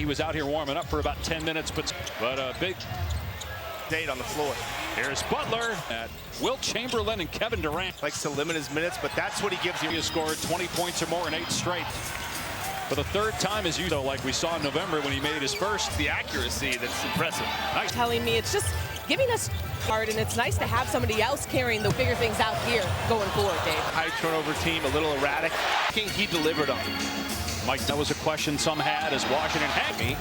was out here warming up for about 10 minutes, but a big date on the floor. Here's Butler at Wilt Chamberlain and Kevin Durant. Likes to limit his minutes, but that's what he gives you. He has scored 20 points or more in 8 straight. For the 3rd time as you know, like we saw in November when he made his first. The accuracy that's impressive. Nice. Telling me it's just giving us hard, and it's nice to have somebody else carrying the bigger things out here going forward, Dave. High turnover team, a little erratic. He delivered on. Mike, that was a question some had as Washington had me.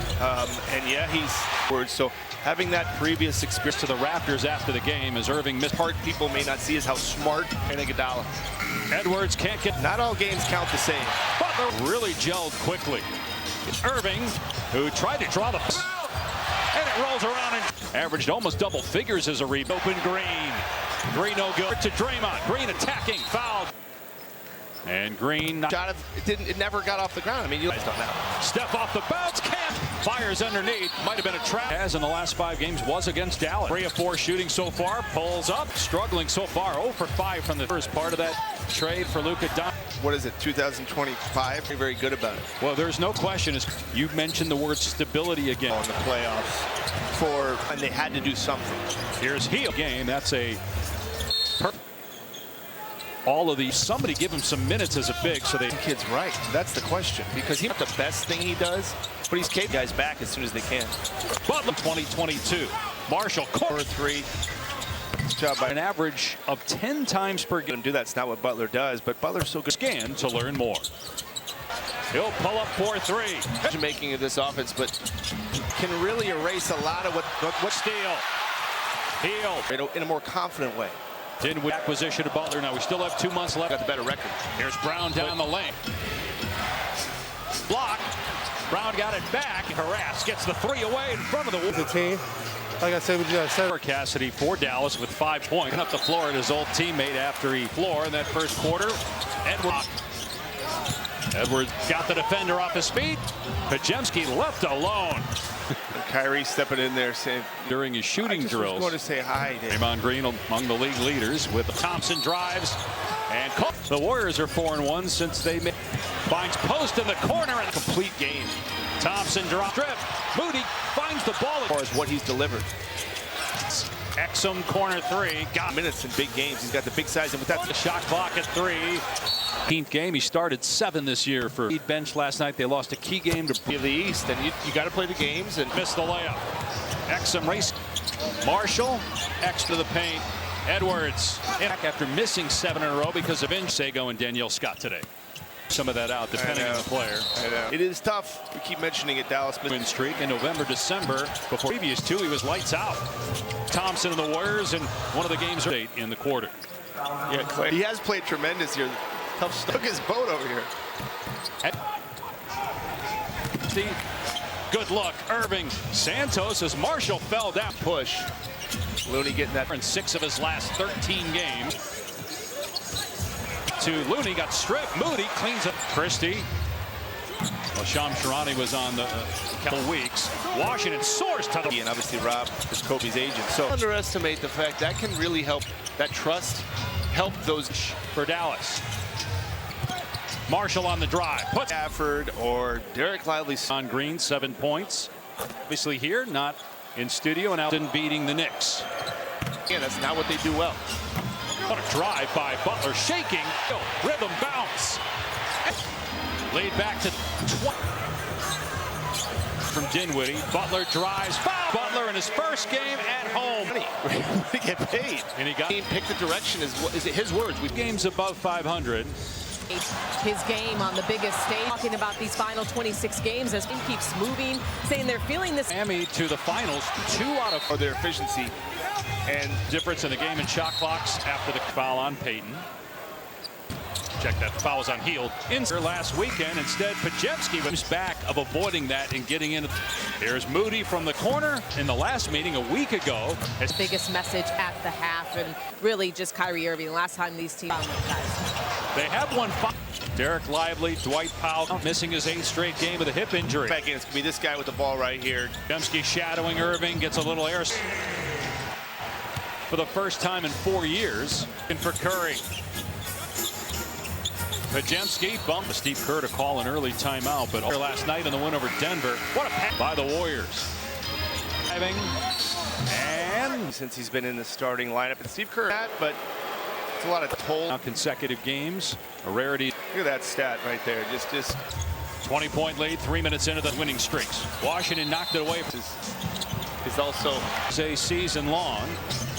And yeah, he's word. So having that previous experience to the Raptors after the game as Irving missed. Part people may not see is how smart and Iguodala. Edwards can't get. Not all games count the same. Butler really gelled quickly. It's Irving who tried to draw the and it rolls around and averaged almost double figures as a rebound. Open Green. Green no good to Draymond. Green attacking, fouled. And Green shot it never got off the ground. I mean, you guys don't know. Step off the bounce, Camp fires underneath. Might have been a trap. As in the last 5 games was against Dallas. 3 of 4 shooting so far. Pulls up, struggling so far. 0 for 5 from the first part of that trade for Luka Doncic. What is it, 2025? Very, very good about it. Well, there's no question. As you mentioned the word stability again in the playoffs, and they had to do something. Here's Heel game. That's a all of these. Somebody give him some minutes as a big, so they. Kid's right. That's the question, because he's not the best thing he does, but he's capable. Guys back as soon as they can. Butler 2022. Marshall corner 3. Job by an average of 10 times per game. Do that's not what Butler does, but Butler's so good. Scan to learn more. He'll pull up 4-3. Making of this offense, but can really erase a lot of what steal. Heel in a more confident way. Dinwiddie acquisition of Butler. Now we still have 2 months left. Got the better record. Here's Brown down the lane. Block. Brown got it back. Harass gets the 3 away in front of the team. Like I said, we just said. Cassidy for Dallas with 5 points. Up the floor at his old teammate after he floor in that first quarter. Edwards got the defender off his feet. Pajemski left alone. Kyrie stepping in there saying during his shooting drills. I was going to say hi. Draymond Green among the league leaders with Thompson drives and the Warriors are 4-1 since they finds post in the corner and complete game. Thompson drop strip. Moody finds the ball as far as what he's delivered. Exum corner 3 got minutes in big games. He's got the big size, and with that the shot clock at 3. 15th game. He started 7 this year for bench last night. They lost a key game to the East, and you got to play the games and miss the layup. Exum race. Marshall X to the paint. Edwards after missing 7 in a row because of Sago and Danielle Scott today. Some of that out depending on the player. I know. It is tough. We keep mentioning it. Dallas win streak in November, December. Before previous 2, he was lights out. Thompson and the Warriors in one of the games in the quarter. Yeah, Clay. He has played tremendous here. Tough stuck his boat over here. Good look, Irving. Santos as Marshall fell down. Push. Looney getting that in 6 of his last 13 games. To Looney, got stripped. Moody cleans up. Christie. Well, Shams Charania was on the couple weeks. Washington soars to the. And obviously Rob is Kobe's agent. So underestimate the fact that can really help that trust. Help those for Dallas. Marshall on the drive. Put Stafford or Derek Lively on Green 7 points. Obviously here, not in studio, and out in beating the Knicks. Yeah, that's not what they do well. What a drive by Butler, shaking. Rhythm bounce. Laid back to 20 from Dinwiddie. Butler drives. Foul. Butler in his first game at home. To get paid. And he got pick the direction is his words. With games above 500. His game on the biggest stage. Talking about these final 26 games as he keeps moving, saying they're feeling this. Miami to the finals, 2 out of for their efficiency and difference in the game in shot clocks after the foul on Payton. Check that, the foul was on Hield. In last weekend, instead Pajemski was back of avoiding that and getting in. Here's Moody from the corner in the last meeting a week ago. His biggest message at the half, and really just Kyrie Irving. The last time these teams they have won 5. Derek Lively, Dwight Powell missing his 8th straight game with a hip injury. Back in, it's gonna be this guy with the ball right here. Pajemski shadowing Irving, gets a little air for the first time in 4 years. And for Curry. Pajemski bumped Steve Kerr to call an early timeout, but last night in the win over Denver, what a pass by the Warriors. And since he's been in the starting lineup, and Steve Kerr, but it's a lot of toll. Consecutive games, a rarity. Look at that stat right there. Just 20-point lead, 3 minutes into the winning streaks. Washington knocked it away. Is also a season long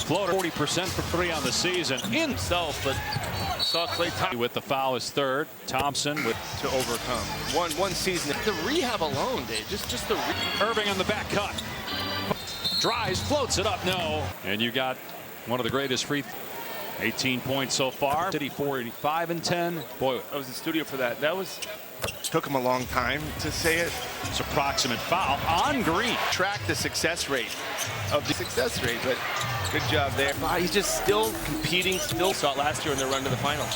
floater, 40% for 3 on the season himself, but saw Clay Thompson with the foul is third. Thompson with to overcome one season. The rehab alone, Dave. Just the Irving on the back cut. Drives, floats it up, no. And you got one of the greatest free. 18 points so far. City 485 and 10. Boy, I was in studio for that. That was took him a long time to say it. It's approximate foul on Green. Track the success rate of the success rate, but good job there. He's just still competing. Still saw it last year in their run to the finals.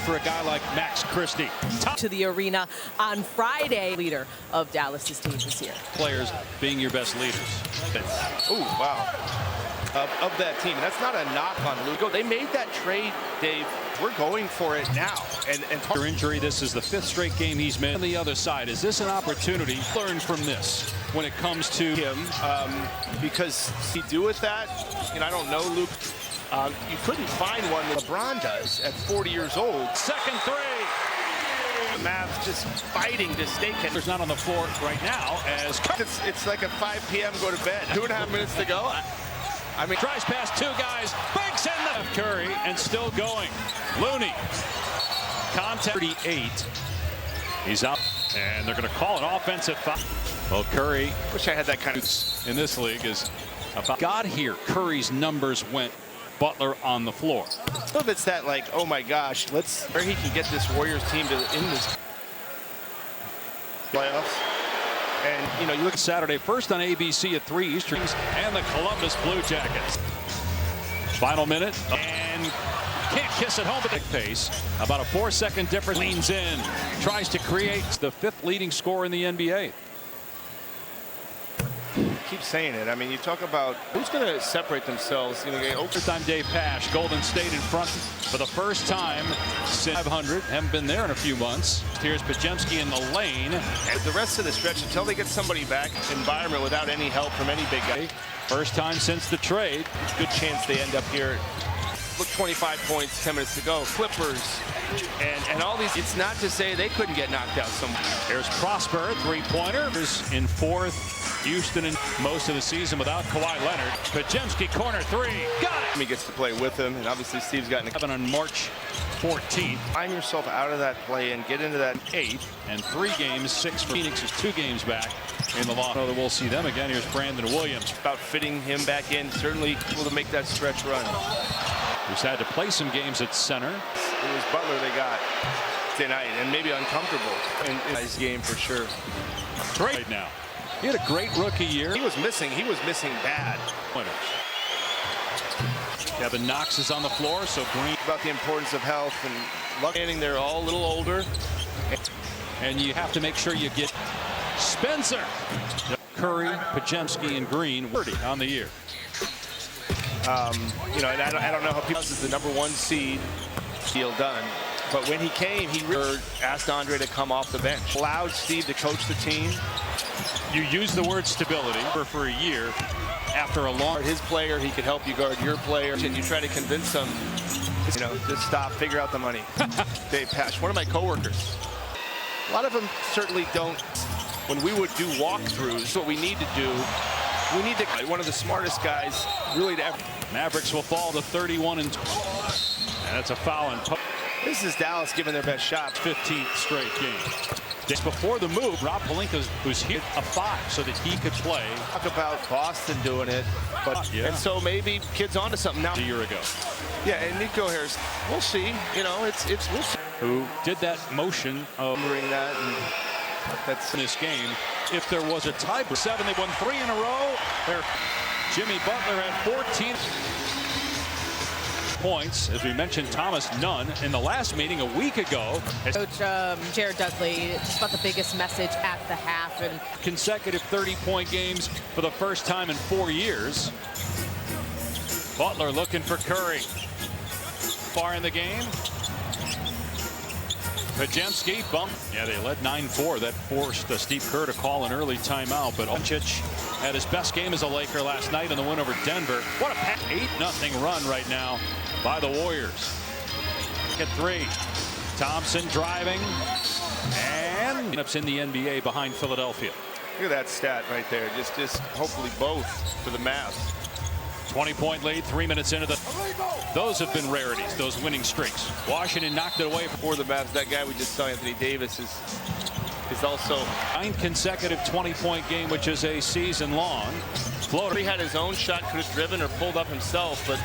For a guy like Max Christie. To the arena on Friday, leader of Dallas's team this year. Players being your best leaders. Oh, wow. Of that team. That's not a knock on Lugo. They made that trade, Dave. We're going for it now. And your injury, this is the 5th straight game he's made. On the other side, is this an opportunity to learn from this when it comes to him? Because he do with that, and I don't know, Luke. You couldn't find one that LeBron does at 40 years old. Second three. The Mavs just fighting to stay. There's not on the floor right now as it's like a 5 p.m. go to bed. 2.5 minutes to go. I mean, tries past 2 guys, banks in the Curry, and still going. Looney, contact 38. He's out, and they're going to call an offensive foul. Well, Curry, wish I had that kind of in this league is about. Got here, Curry's numbers went. Butler on the floor. Well, it's that like, oh my gosh, where he can get this Warriors team to in this playoffs. And, you know, you look at Saturday, first on ABC at 3 Eastern, and the Columbus Blue Jackets. Final minute, and can't kiss it home, but the pace. About a 4-second difference. Leans in, tries to create the 5th leading scorer in the NBA. Keep saying it. I mean, you talk about who's going to separate themselves. You know, overtime Dave Pash, Golden State in front for the first time since 500. Haven't been there in a few months. Here's Pajemski in the lane. And the rest of the stretch until they get somebody back, environment without any help from any big guy. First time since the trade. Good chance they end up here. Look, 25 points, 10 minutes to go. Clippers and all these. It's not to say they couldn't get knocked out somewhere. Here's Prosper, 3-pointer. In 4th. Houston in most of the season without Kawhi Leonard. Pajemski corner 3. Got it. He gets to play with him, and obviously Steve's gotten on March 14th. Find yourself out of that play and get into that 8th and 3 games. 6 for Phoenix is 2 games back in the loss. We'll see them again. Here's Brandon Williams. About fitting him back in. Certainly able to make that stretch run. Who's had to play some games at center. It was Butler they got tonight, and maybe uncomfortable in his game for sure. Right now. He had a great rookie year. He was missing bad. Winners. Kevin Knox is on the floor, so Green. About the importance of health and luck. They're all a little older. And you have to make sure you get Spencer. Curry, Pajemski, and Green on the year. You know, and I don't know how people. This is the #1 seed. Deal done. But when he came, he asked Andre to come off the bench. Allowed Steve to coach the team. You use the word stability for a year after a long. His player, he could help you guard your player, and you try to convince them, you know, just stop, figure out the money. Dave Pash, one of my coworkers. A lot of them certainly don't. When we would do walkthroughs, what we need to do, we need to one of the smartest guys really to ever. Mavericks will fall to 31 and 20. And that's a foul and this is Dallas giving their best shot. 15th straight game. Just before the move, Rob Pelinka was hit a 5 so that he could play. Talk about Boston doing it, but yeah. And so maybe kids onto something now. A year ago. Yeah, and Nico Harris, we'll see. You know, it's we'll see. Who did that motion of remembering that, and that's in this game. If there was a tie, 7, they won 3 in a row. Jimmy Butler had 14 points. As we mentioned, Thomas none in the last meeting a week ago. Coach Jared Dudley, just about the biggest message at the half. And consecutive 30-point games for the first time in 4 years. Butler looking for Curry. Far in the game. Pajemski bump. Yeah, they led 9-4. That forced Steve Kerr to call an early timeout. But Doncic had his best game as a Laker last night in the win over Denver. What a 8-0 run right now by the Warriors. At 3. Thompson driving. And ups in the NBA behind Philadelphia. Look at that stat right there. Just hopefully both for the Mavs. 20-point lead, 3 minutes into the. Those have been rarities, those winning streaks. Washington knocked it away For the Mavs, that guy we just saw, Anthony Davis, is also 9 consecutive 20-point game, which is a season long. Floater. He had his own shot, could have driven or pulled up himself, but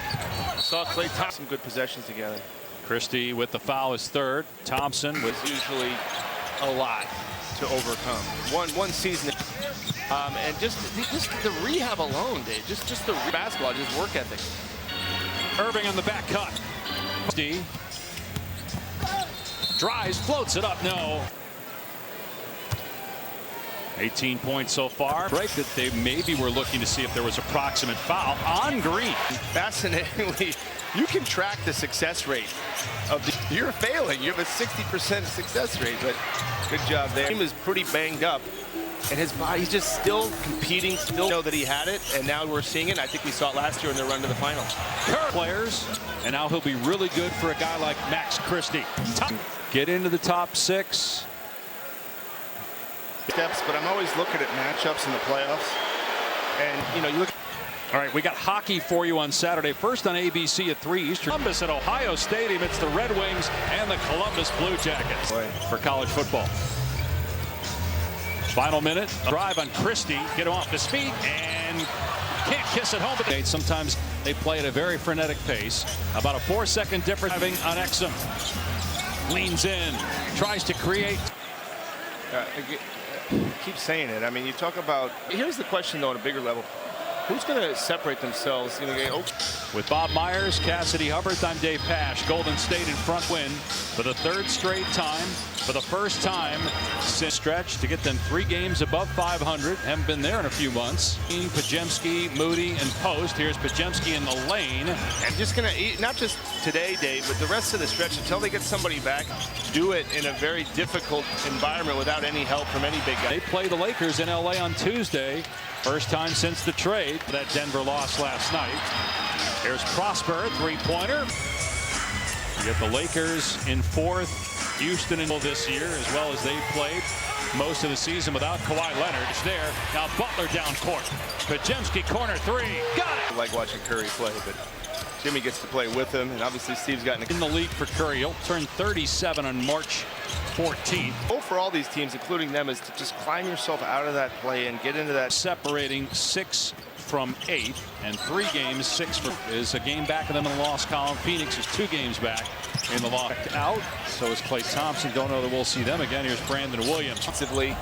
saw Klay Thompson good possessions together. Christie with the foul is third. Thompson with Usually a lot to overcome. One season. And just the rehab alone, Dave. Just the basketball, just work ethic. Irving on the back cut. D drives, floats it up. No. 18 points so far. Break that they maybe were looking to see if there was a proximate foul on Green. Fascinatingly, you can track the success rate of the. You're failing. You have a 60% success rate, but good job there. The team is pretty banged up. And his body's just still competing, still know that he had it, and now we're seeing it. I think we saw it last year in their run to the finals. Players, and now he'll be really good for a guy like Max Christie. Get into the top 6. Steps, but I'm always looking at matchups in the playoffs. And, you look. All right, we got hockey for you on Saturday. First on ABC at 3 Eastern. Columbus at Ohio Stadium. It's the Red Wings and the Columbus Blue Jackets for college football. Final minute, drive on Christie, get him off his feet, and can't kiss it home. But sometimes they play at a very frenetic pace. About a 4-second difference having on Exum. Leans in, tries to create. Keep saying it. I mean, you talk about. Here's the question, though, at a bigger level. Who's going to separate themselves? With Bob Myers, Cassidy Hubbard, I'm Dave Pash. Golden State in front win for the 3rd straight time. For the first time since stretch to get them 3 games above 500. Haven't been there in a few months. Pajemski, Moody, and Post. Here's Pajemski in the lane. And just going to, not just today, Dave, but the rest of the stretch until they get somebody back, do it in a very difficult environment without any help from any big guy. They play the Lakers in LA on Tuesday. First time since the trade. That Denver loss last night. Here's Prosper, 3-pointer. You get the Lakers in 4th. Houston in this year, as well as they played most of the season without Kawhi Leonard. It's there. Now Butler down court. Pajemski corner 3. Got it. I like watching Curry play, but Jimmy gets to play with him, and obviously Steve's gotten in the league for Curry. He'll turn 37 on March 14th. Goal for all these teams, including them, is to just climb yourself out of that play and get into that. Separating 6 from 8 and 3 games. 6 is a game back of them in the loss column. Phoenix is 2 games back in the loss. Out. So is Klay Thompson. Don't know that we'll see them again. Here's Brandon Williams. Offensively,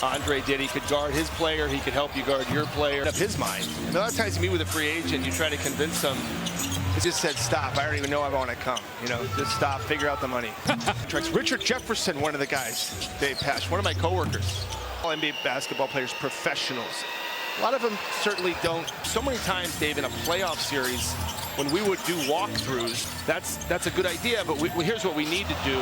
Andre did. He could guard his player. He could help you guard your player. Of his mind. And a lot of times you meet with a free agent, you try to convince them. He just said, stop. I don't even know I want to come. Just stop. Figure out the money. Richard Jefferson, one of the guys, Dave Pash, one of my coworkers. All NBA basketball players, professionals. A lot of them certainly don't. So many times, Dave, in a playoff series, when we would do walkthroughs, that's a good idea. But here's what we need to do.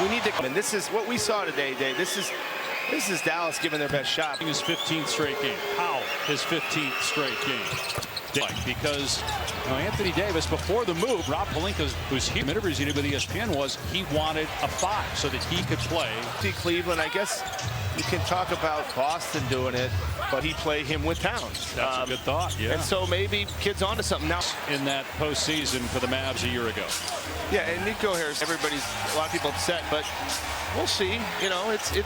We need to. And this is what we saw today, Dave. This is Dallas giving their best shot. His 15th straight game. How his 15th straight game. Because Anthony Davis, before the move, Rob Pelinka, who's here, interviews he did with ESPN, was he wanted a 5 so that he could play. See Cleveland, I guess you can talk about Boston doing it, but he played him with Towns. That's a good thought, yeah. And so maybe kid's onto something now. In that postseason for the Mavs a year ago. Yeah, and Nico Harris, a lot of people upset, but we'll see. We'll see.